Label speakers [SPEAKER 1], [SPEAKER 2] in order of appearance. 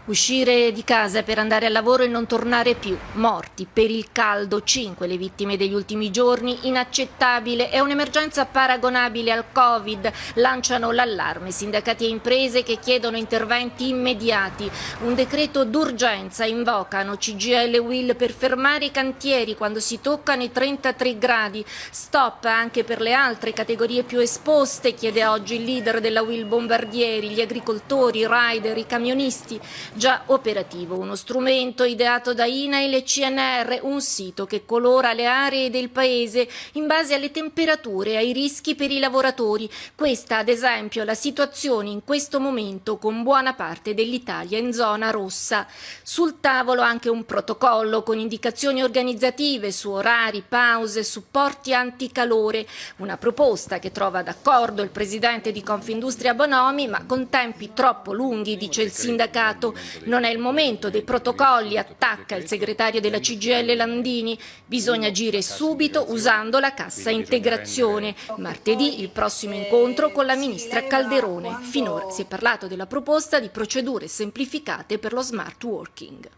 [SPEAKER 1] Uscire di casa per andare al lavoro e non tornare più. Morti per il caldo, 5 le vittime degli ultimi giorni, inaccettabile. È un'emergenza paragonabile al Covid. Lanciano l'allarme sindacati e imprese che chiedono interventi immediati. Un decreto d'urgenza invocano CGIL e UIL per fermare i cantieri quando si toccano i 33 gradi. Stop anche per le altre categorie più esposte, chiede oggi il leader della UIL Bombardieri, gli agricoltori, i rider, i camionisti. Già operativo uno strumento ideato da INAIL e CNR, un sito che colora le aree del paese in base alle temperature e ai rischi per i lavoratori. Questa, ad esempio, è la situazione in questo momento con buona parte dell'Italia in zona rossa. Sul tavolo anche un protocollo con indicazioni organizzative su orari, pause, supporti anticalore. Una proposta che trova d'accordo il presidente di Confindustria Bonomi, ma con tempi troppo lunghi, dice il sindacato. Non è il momento dei protocolli, attacca il segretario della CGIL Landini. Bisogna agire subito usando la cassa integrazione. Martedì il prossimo incontro con la ministra Calderone. Finora si è parlato della proposta di procedure semplificate per lo smart working.